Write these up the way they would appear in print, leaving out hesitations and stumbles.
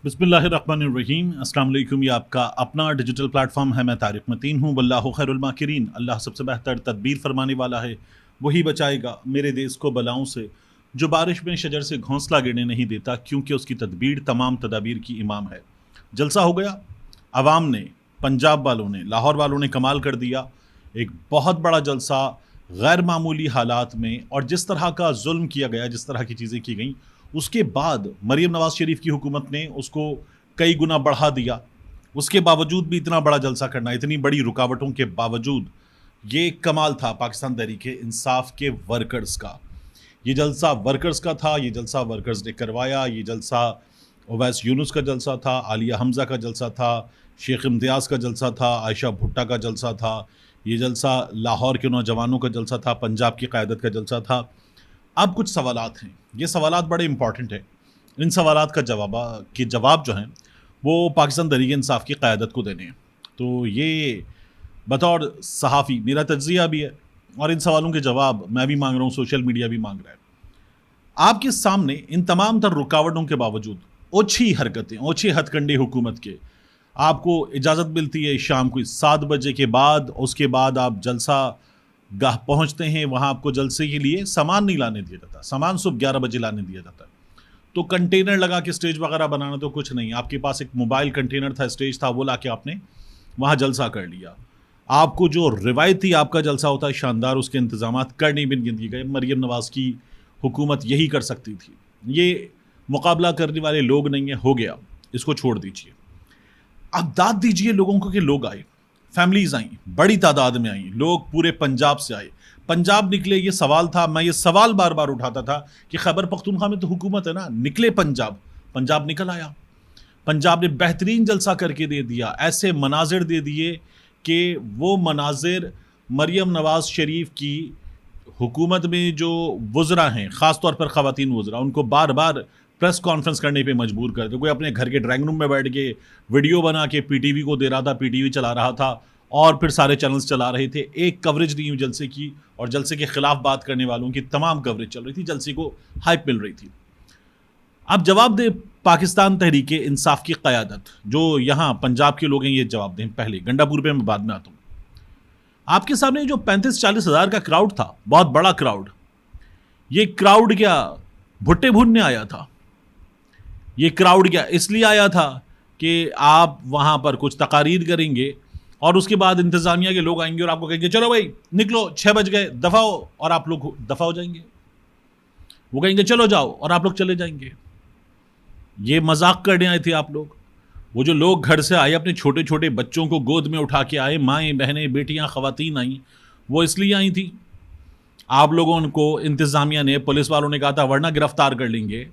بسم اللہ الرحمن الرحیم۔ السلام علیکم۔ یہ آپ کا اپنا ڈیجیٹل پلیٹ فارم ہے۔ میں طارق متین ہوں۔ واللہ خیر الماکرین۔ اللہ سب سے بہتر تدبیر فرمانے والا ہے، وہی بچائے گا میرے دیس کو بلاؤں سے۔ جو بارش میں شجر سے گھونسلہ گرنے نہیں دیتا، کیونکہ اس کی تدبیر تمام تدابیر کی امام ہے۔ جلسہ ہو گیا، عوام نے، پنجاب والوں نے، لاہور والوں نے کمال کر دیا۔ ایک بہت بڑا جلسہ غیر معمولی حالات میں، اور جس طرح کا ظلم کیا گیا، جس طرح کی چیزیں کی گئیں، اس کے بعد مریم نواز شریف کی حکومت نے اس کو کئی گنا بڑھا دیا۔ اس کے باوجود بھی اتنا بڑا جلسہ کرنا، اتنی بڑی رکاوٹوں کے باوجود، یہ کمال تھا پاکستان تحریک انصاف کے ورکرز کا۔ یہ جلسہ ورکرز کا تھا، یہ جلسہ ورکرز نے کروایا۔ یہ جلسہ اویس یونس کا جلسہ تھا، عالیہ حمزہ کا جلسہ تھا، شیخ امتیاز کا جلسہ تھا، عائشہ بھٹہ کا جلسہ تھا۔ یہ جلسہ لاہور کے نوجوانوں کا جلسہ تھا، پنجاب کی قیادت کا جلسہ تھا۔ اب کچھ سوالات ہیں، یہ سوالات بڑے امپورٹنٹ ہیں۔ ان سوالات کا جواب جو ہیں وہ پاکستان تحریک انصاف کی قیادت کو دینے ہیں۔ تو یہ بطور صحافی میرا تجزیہ بھی ہے، اور ان سوالوں کے جواب میں بھی مانگ رہا ہوں، سوشل میڈیا بھی مانگ رہا ہے۔ آپ کے سامنے ان تمام تر رکاوٹوں کے باوجود اوچھی حرکتیں، اوچھے ہتھ کنڈے حکومت کے، آپ کو اجازت ملتی ہے شام کو 7 بجے کے بعد، اس کے بعد آپ جلسہ گاہ پہنچتے ہیں۔ وہاں آپ کو جلسے کے لیے سامان نہیں لانے دیا جاتا، سامان صبح 11 بجے لانے دیا جاتا ہے۔ تو کنٹینر لگا کے اسٹیج وغیرہ بنانا تو کچھ نہیں، آپ کے پاس ایک موبائل کنٹینر تھا، اسٹیج تھا، وہ لا کے آپ نے وہاں جلسہ کر لیا۔ آپ کو جو روایتی آپ کا جلسہ ہوتا ہے شاندار، اس کے انتظامات کرنے بھی نہیں گئے۔ مریم نواز کی حکومت یہی کر سکتی تھی۔ یہ مقابلہ کرنے والے لوگ نہیں ہیں، ہو گیا، اس کو چھوڑ دیجیے۔ اب داد دیجیے لوگوں کو کہ لوگ آئے، فیملیز آئیں، بڑی تعداد میں آئیں، لوگ پورے پنجاب سے آئے، پنجاب نکلے۔ یہ سوال تھا، میں یہ سوال بار بار اٹھاتا تھا کہ خیبر پختونخوا میں تو حکومت ہے نا، نکلے پنجاب نکل آیا۔ پنجاب نے بہترین جلسہ کر کے دے دیا، ایسے مناظر دے دیے کہ وہ مناظر مریم نواز شریف کی حکومت میں جو وزراء ہیں، خاص طور پر خواتین وزراء، ان کو بار بار پریس کانفرنس کرنے پہ مجبور کر دے۔ کوئی اپنے گھر کے ڈرائنگ روم میں بیٹھ کے ویڈیو بنا کے پی ٹی وی کو دے رہا تھا، پی ٹی وی چلا رہا تھا، اور پھر سارے چینلز چلا رہے تھے۔ ایک کوریج نہیں ہوئی جلسے کی، اور جلسے کے خلاف بات کرنے والوں کی تمام کوریج چل رہی تھی، جلسے کو ہائپ مل رہی تھی۔ اب جواب دے پاکستان تحریک انصاف کی قیادت، جو یہاں پنجاب کے لوگ ہیں، یہ جواب دیں۔ پہلے گنڈا پور پہ میں بعد میں آتا ہوں۔ آپ کے سامنے جو 35-40 ہزار کا کراؤڈ تھا، بہت بڑا کراؤڈ، یہ کراؤڈ کیا بھٹے بھوننے آیا تھا؟ یہ کراؤڈ کیا اس لیے آیا تھا کہ آپ وہاں پر کچھ تقاریر کریں گے، اور اس کے بعد انتظامیہ کے لوگ آئیں گے اور آپ کو کہیں گے چلو بھائی نکلو، 6 بج گئے، دفع ہو، اور آپ لوگ دفع ہو جائیں گے۔ وہ کہیں گے چلو جاؤ، اور آپ لوگ چلے جائیں گے۔ یہ مذاق کرنے آئے تھے آپ لوگ؟ وہ جو لوگ گھر سے آئے، اپنے چھوٹے چھوٹے بچوں کو گود میں اٹھا کے آئے، مائیں بہنیں بیٹیاں خواتین آئیں، وہ اس لیے آئی تھیں؟ آپ لوگوں کو انتظامیہ نے، پولیس والوں نے کہا تھا ورنہ گرفتار کر لیں گے،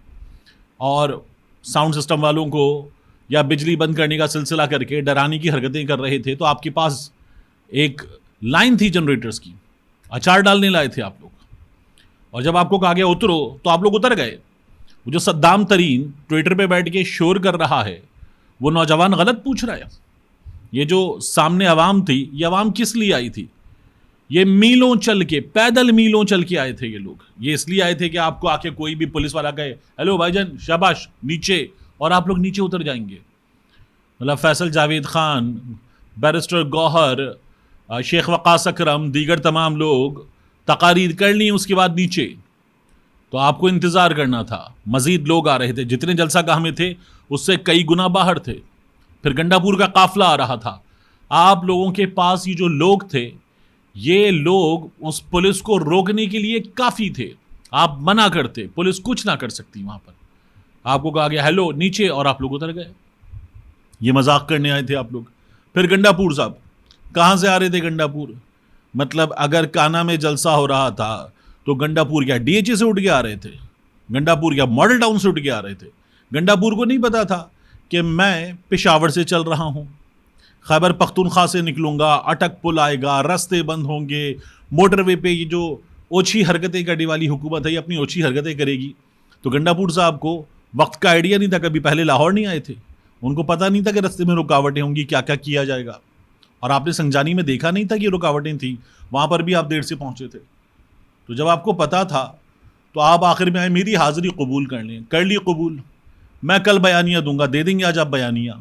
اور ساؤنڈ سسٹم والوں کو یا بجلی بند کرنے کا سلسلہ کر کے ڈرانے کی حرکتیں کر رہے تھے۔ تو آپ کے پاس ایک لائن تھی جنریٹرز کی، اچار ڈالنے لائے تھے آپ لوگ، اور جب آپ کو کہا گیا اترو تو آپ لوگ اتر گئے۔ وہ جو صدام ترین ٹویٹر پہ بیٹھ کے شور کر رہا ہے، وہ نوجوان غلط پوچھ رہا ہے۔ یہ جو سامنے عوام تھی، یہ عوام کس لیے آئی تھی؟ یہ میلوں چل کے، پیدل میلوں چل کے آئے تھے یہ لوگ۔ یہ اس لیے آئے تھے کہ آپ کو آ کے کوئی بھی پولیس والا کہے ہیلو بھائی جان شاباش نیچے، اور آپ لوگ نیچے اتر جائیں گے۔ مطلب فیصل جاوید خان، بیرسٹر گوہر، شیخ وقاص اکرم، دیگر تمام لوگ تقاریر کر لی، اس کے بعد نیچے۔ تو آپ کو انتظار کرنا تھا، مزید لوگ آ رہے تھے، جتنے جلسہ گاہ میں تھے اس سے کئی گنا باہر تھے۔ پھر گنڈا پور کا قافلہ آ رہا تھا۔ آپ لوگوں کے پاس یہ جو لوگ تھے، یہ لوگ اس پولیس کو روکنے کے لیے کافی تھے۔ آپ منع کرتے، پولیس کچھ نہ کر سکتی وہاں پر۔ آپ کو کہا گیا ہیلو نیچے، اور آپ لوگ اتر گئے۔ یہ مذاق کرنے آئے تھے آپ لوگ۔ پھر گنڈا پور صاحب کہاں سے آ رہے تھے؟ گنڈا پور مطلب اگر کانا میں جلسہ ہو رہا تھا تو گنڈا پور کیا ڈی ایچ اے سے اٹھ کے آ رہے تھے؟ گنڈا پور کیا ماڈل ٹاؤن سے اٹھ کے آ رہے تھے؟ گنڈا پور کو نہیں پتا تھا کہ میں پشاور سے چل رہا ہوں، خیبر پختونخوا سے نکلوں گا، اٹک پل آئے گا، راستے بند ہوں گے، موٹر وے پہ یہ جو اوچھی حرکتیں کرنے والی حکومت ہے، یہ اپنی اوچھی حرکتیں کرے گی۔ تو گنڈا پور صاحب کو وقت کا آئیڈیا نہیں تھا، کبھی پہلے لاہور نہیں آئے تھے، ان کو پتہ نہیں تھا کہ راستے میں رکاوٹیں ہوں گی، کیا کیا کیا جائے گا۔ اور آپ نے سنجانی میں دیکھا نہیں تھا کہ رکاوٹیں تھیں، وہاں پر بھی آپ دیر سے پہنچے تھے۔ تو جب آپ کو پتا تھا تو آپ آخر میں آئے میری حاضری قبول کر لیں، کر لی قبول۔ میں کل بیانیہ دوں گا، دے دیں گے آج آپ بیانیہ.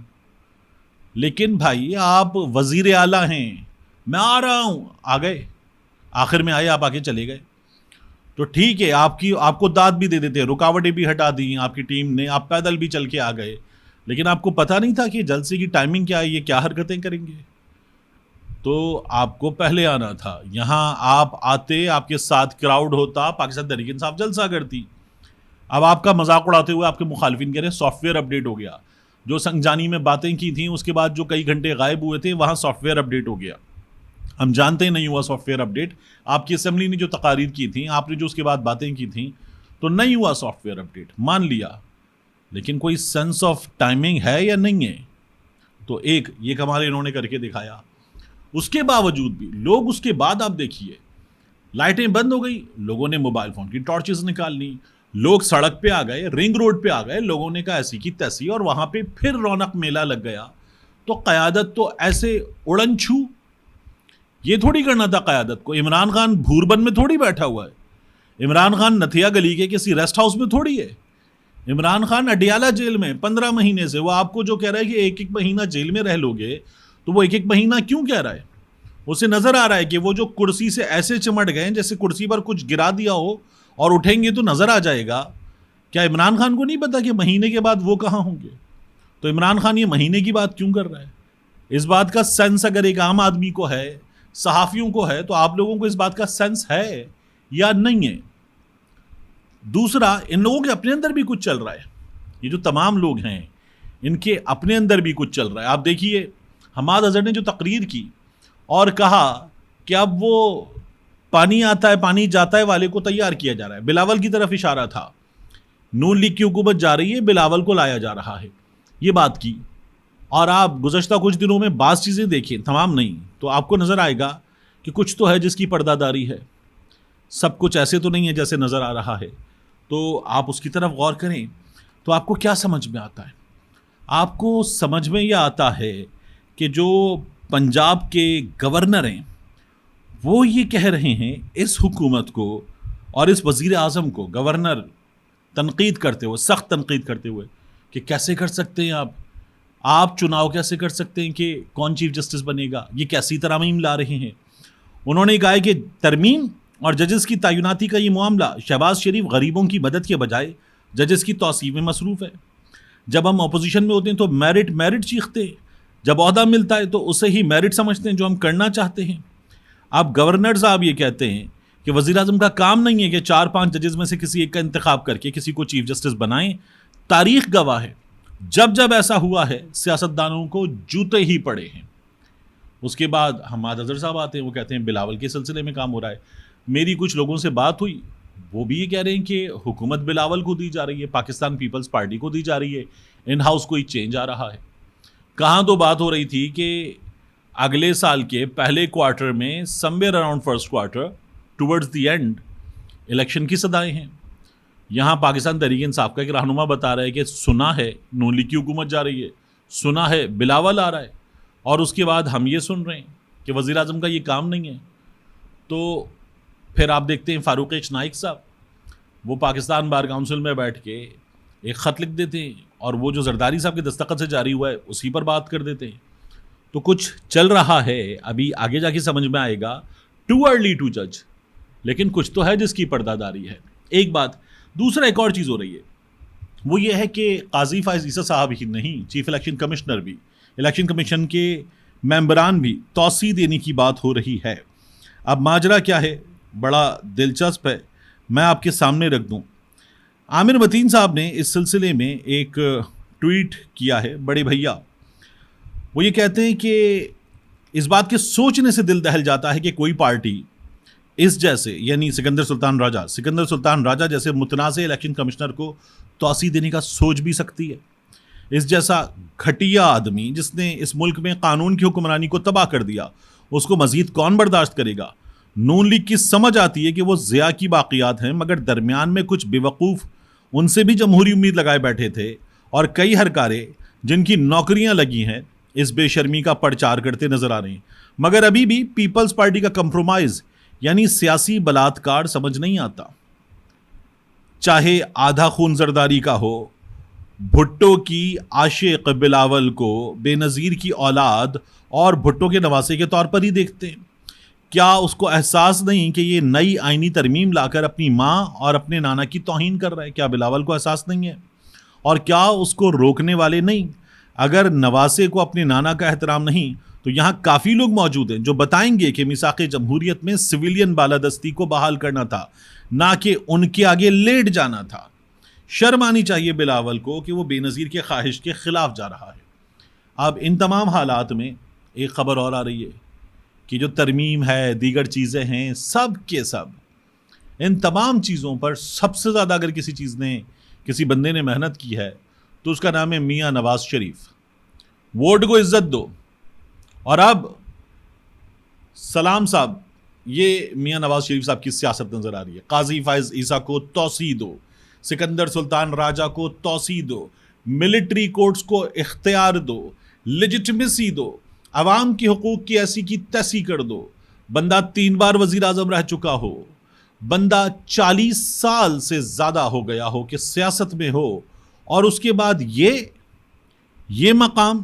لیکن بھائی آپ وزیر اعلیٰ ہیں، میں آ رہا ہوں، آ گئے، آخر میں آئے، آپ آگے چلے گئے. تو ٹھیک ہے، آپ کو داد بھی دے دیتے، رکاوٹیں بھی ہٹا دی آپ کی ٹیم نے، آپ پیدل بھی چل کے آ گئے، لیکن آپ کو پتہ نہیں تھا کہ جلسے کی ٹائمنگ کیا ہے، یہ کیا حرکتیں کریں گے. تو آپ کو پہلے آنا تھا. یہاں آپ آتے، آپ کے ساتھ کراؤڈ ہوتا، پاکستان تحریک انصاف جلسہ کرتی. اب آپ کا مذاق اڑاتے ہوئے آپ کے مخالفین کہہ رہے ہیں سافٹ ویئر اپڈیٹ ہو گیا. جو سنگجانی میں باتیں کی تھیں اس کے بعد جو کئی گھنٹے غائب ہوئے تھے وہاں سافٹ ویئر اپڈیٹ ہو گیا. ہم جانتے نہیں ہوا سافٹ ویئر اپڈیٹ. آپ کی اسمبلی نے جو تقاریر کی تھیں، آپ نے جو اس کے بعد باتیں کی تھیں، تو نہیں ہوا سافٹ ویئر اپڈیٹ، مان لیا. لیکن کوئی سینس آف ٹائمنگ ہے یا نہیں ہے؟ تو ایک یہ کمال انہوں نے کر کے دکھایا. اس کے باوجود بھی لوگ اس کے بعد آپ دیکھیے لائٹیں بند ہو گئی، لوگوں نے موبائل فون کی ٹارچز نکال لی، لوگ سڑک پہ آ گئے، رنگ روڈ پہ آ گئے، لوگوں نے کہا ایسی کی تیسی، اور وہاں پہ پھر رونق میلہ لگ گیا. تو قیادت تو ایسے اڑن چھو یہ تھوڑی کرنا تھا قیادت کو. عمران خان بھوربن میں تھوڑی بیٹھا ہوا ہے، عمران خان نتھیا گلی کے کسی ریسٹ ہاؤس میں تھوڑی ہے. عمران خان اڈیالہ جیل میں 15 مہینے سے. وہ آپ کو جو کہہ رہا ہے کہ ایک مہینہ جیل میں رہ لو گے، تو وہ ایک مہینہ کیوں کہہ رہا ہے؟ اسے نظر آ رہا ہے کہ وہ جو کرسی سے ایسے چمٹ گئے جیسے کرسی پر کچھ گرا دیا ہو اور اٹھیں گے تو نظر آ جائے گا. کیا عمران خان کو نہیں پتا کہ مہینے کے بعد وہ کہاں ہوں گے؟ تو عمران خان یہ مہینے کی بات کیوں کر رہا ہے؟ اس بات کا سینس اگر ایک عام آدمی کو ہے، صحافیوں کو ہے، تو آپ لوگوں کو اس بات کا سینس ہے یا نہیں ہے؟ دوسرا، ان لوگوں کے اپنے اندر بھی کچھ چل رہا ہے. یہ جو تمام لوگ ہیں ان کے اپنے اندر بھی کچھ چل رہا ہے. آپ دیکھیے حماد اظہر نے جو تقریر کی اور کہا کہ اب وہ پانی آتا ہے پانی جاتا ہے والے کو تیار کیا جا رہا ہے. بلاول کی طرف اشارہ تھا، نون لیگ کی حکومت جا رہی ہے، بلاول کو لایا جا رہا ہے، یہ بات کی. اور آپ گزشتہ کچھ دنوں میں بعض چیزیں دیکھیں، تمام نہیں، تو آپ کو نظر آئے گا کہ کچھ تو ہے جس کی پردہ داری ہے. سب کچھ ایسے تو نہیں ہے جیسے نظر آ رہا ہے. تو آپ اس کی طرف غور کریں تو آپ کو کیا سمجھ میں آتا ہے؟ آپ کو سمجھ میں یہ آتا ہے کہ جو پنجاب کے گورنر ہیں وہ یہ کہہ رہے ہیں اس حکومت کو اور اس وزیر اعظم کو، گورنر تنقید کرتے ہوئے، سخت تنقید کرتے ہوئے، کہ کیسے کر سکتے ہیں آپ چناؤ کیسے کر سکتے ہیں کہ کون چیف جسٹس بنے گا، یہ کیسی ترامیم لا رہے ہیں. انہوں نے کہا کہ ترمیم اور ججز کی تعیناتی کا یہ معاملہ، شہباز شریف غریبوں کی مدد کے بجائے ججز کی توسیع میں مصروف ہے. جب ہم اپوزیشن میں ہوتے ہیں تو میرٹ چیختے ہیں، جب عہدہ ملتا ہے تو اسے ہی میرٹ سمجھتے ہیں جو ہم کرنا چاہتے ہیں. اب گورنر صاحب یہ کہتے ہیں کہ وزیر اعظم کا کام نہیں ہے کہ 4-5 ججز میں سے کسی ایک کا انتخاب کر کے کسی کو چیف جسٹس بنائیں. تاریخ گواہ ہے جب ایسا ہوا ہے سیاستدانوں کو جوتے ہی پڑے ہیں. اس کے بعد حماد اظہر صاحب آتے ہیں، وہ کہتے ہیں بلاول کے سلسلے میں کام ہو رہا ہے. میری کچھ لوگوں سے بات ہوئی، وہ بھی یہ کہہ رہے ہیں کہ حکومت بلاول کو دی جا رہی ہے، پاکستان پیپلز پارٹی کو دی جا رہی ہے، ان ہاؤس کوئی چینج آ رہا ہے. کہاں تو بات ہو رہی تھی کہ اگلے سال کے پہلے کوارٹر میں، somewhere around first quarter towards the end, election کی صدائیں ہیں. یہاں پاکستان تحریک انصاف کا ایک رہنما بتا رہا ہے کہ سنا ہے نون لیگ کی حکومت جا رہی ہے، سنا ہے بلاول آ رہا ہے، اور اس کے بعد ہم یہ سن رہے ہیں کہ وزیر اعظم کا یہ کام نہیں ہے. تو پھر آپ دیکھتے ہیں فاروق ایچ نائک صاحب، وہ پاکستان بار کونسل میں بیٹھ کے ایک خط لکھ دیتے ہیں اور وہ جو زرداری صاحب کے دستخط سے جاری ہوا ہے اسی پر بات کر دیتے ہیں. تو کچھ چل رہا ہے، ابھی آگے جا کے سمجھ میں آئے گا. ٹو ارلی ٹو جج، لیکن کچھ تو ہے جس کی پردہ داری ہے. ایک بات. دوسرا ایک اور چیز ہو رہی ہے، وہ یہ ہے کہ قاضی فائز عیسیٰ صاحب ہی نہیں، چیف الیکشن کمشنر بھی، الیکشن کمیشن کے ممبران بھی توسیع دینے کی بات ہو رہی ہے. اب ماجرا کیا ہے؟ بڑا دلچسپ ہے، میں آپ کے سامنے رکھ دوں. عامر متین صاحب نے اس سلسلے میں ایک ٹویٹ کیا ہے، بڑے بھیا. وہ یہ کہتے ہیں کہ اس بات کے سوچنے سے دل دہل جاتا ہے کہ کوئی پارٹی اس جیسے، یعنی سکندر سلطان راجہ جیسے متنازع الیکشن کمشنر کو توسیع دینے کا سوچ بھی سکتی ہے. اس جیسا گھٹیا آدمی جس نے اس ملک میں قانون کی حکمرانی کو تباہ کر دیا، اس کو مزید کون برداشت کرے گا؟ نون لیگ کی سمجھ آتی ہے کہ وہ ضیاء کی باقیات ہیں، مگر درمیان میں کچھ بے وقوف ان سے بھی جمہوری امید لگائے بیٹھے تھے، اور کئی ہرکارے جن کی نوکریاں لگی ہیں اس بے شرمی کا پرچار کرتے نظر آ رہے ہیں. مگر ابھی بھی پیپلز پارٹی کا کمپرومائز یعنی سیاسی بلاತ್ಕಾರ سمجھ نہیں آتا. چاہے آدھا خون زرداری کا ہو، بھٹو کی عاشق بلاول کو بے نظیر کی اولاد اور بھٹو کے نواسے کے طور پر ہی دیکھتے ہیں؟ کیا اس کو احساس نہیں کہ یہ نئی آئینی ترمیم لا کر اپنی ماں اور اپنے نانا کی توہین کر رہا ہے؟ کیا بلاول کو احساس نہیں ہے؟ اور کیا اس کو روکنے والے نہیں؟ اگر نواسے کو اپنے نانا کا احترام نہیں تو یہاں کافی لوگ موجود ہیں جو بتائیں گے کہ میثاق جمہوریت میں سویلین بالادستی کو بحال کرنا تھا، نہ کہ ان کے آگے لیٹ جانا تھا۔ شرم آنی چاہیے بلاول کو کہ وہ بے نظیر کے خواہش کے خلاف جا رہا ہے۔ اب ان تمام حالات میں ایک خبر اور آ رہی ہے کہ جو ترمیم ہے، دیگر چیزیں ہیں، سب کے سب ان تمام چیزوں پر سب سے زیادہ اگر کسی چیز نے، کسی بندے نے محنت کی ہے تو اس کا نام ہے میاں نواز شریف۔ ووٹ کو عزت دو۔ اور اب سلام صاحب، یہ میاں نواز شریف صاحب کی سیاست نظر آ رہی ہے۔ قاضی فائز عیسیٰ کو توسیع دو، سکندر سلطان راجہ کو توسیع دو، ملٹری کورٹس کو اختیار دو، لیجٹمیسی دو، عوام کے حقوق کی ایسی کی تیسی کر دو۔ بندہ 3 بار وزیر اعظم رہ چکا ہو، بندہ 40 سال سے زیادہ ہو گیا ہو کہ سیاست میں ہو، اور اس کے بعد یہ مقام،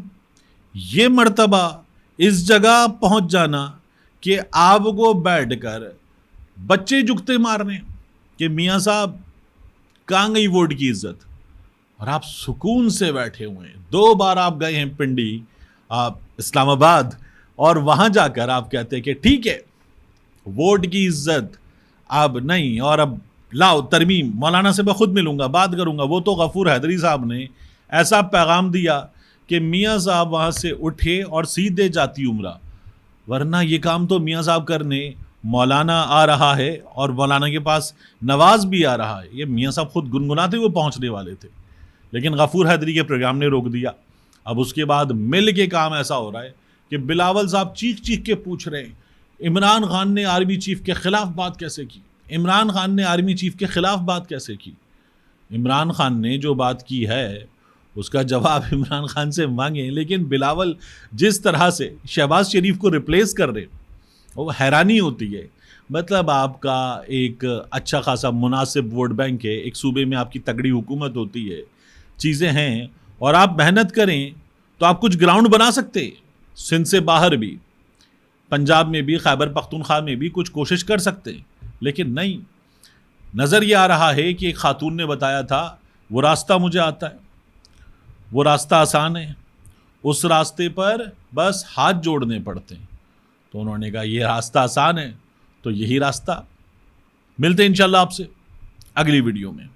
یہ مرتبہ، اس جگہ پہنچ جانا کہ آپ کو بیٹھ کر بچے جگتے مارنے کہ میاں صاحب کہاں گئی ووٹ کی عزت، اور آپ سکون سے بیٹھے ہوئے ہیں۔ 2 بار آپ گئے ہیں پنڈی، آپ اسلام آباد، اور وہاں جا کر آپ کہتے ہیں کہ ٹھیک ہے ووٹ کی عزت اب نہیں، اور اب لاؤ ترمیم، مولانا سے میں خود ملوں گا، بات کروں گا۔ وہ تو غفور حیدری صاحب نے ایسا پیغام دیا کہ میاں صاحب وہاں سے اٹھے اور سیدھے جاتی عمرہ، ورنہ یہ کام تو میاں صاحب کرنے مولانا آ رہا ہے، اور مولانا کے پاس نواز بھی آ رہا ہے۔ یہ میاں صاحب خود گنگناتے ہوئے پہنچنے والے تھے، لیکن غفور حیدری کے پروگرام نے روک دیا۔ اب اس کے بعد مل کے کام ایسا ہو رہا ہے کہ بلاول صاحب چیخ چیخ کے پوچھ رہے ہیں عمران خان نے آرمی چیف کے خلاف بات کیسے کی، عمران خان نے آرمی چیف کے خلاف بات کیسے کی۔ عمران خان نے جو بات کی ہے اس کا جواب عمران خان سے مانگیں، لیکن بلاول جس طرح سے شہباز شریف کو ریپلیس کر رہے، وہ حیرانی ہوتی ہے۔ مطلب آپ کا ایک اچھا خاصا مناسب ووٹ بینک ہے، ایک صوبے میں آپ کی تگڑی حکومت ہوتی ہے، چیزیں ہیں، اور آپ محنت کریں تو آپ کچھ گراؤنڈ بنا سکتے، سندھ سے باہر بھی، پنجاب میں بھی، خیبر پختونخوا میں بھی کچھ کوشش کر سکتے، لیکن نہیں۔ نظر یہ آ رہا ہے کہ ایک خاتون نے بتایا تھا وہ راستہ مجھے آتا ہے، وہ راستہ آسان ہے، اس راستے پر بس ہاتھ جوڑنے پڑتے ہیں۔ تو انہوں نے کہا یہ راستہ آسان ہے تو یہی راستہ۔ ملتے ہیں انشاءاللہ آپ سے اگلی ویڈیو میں۔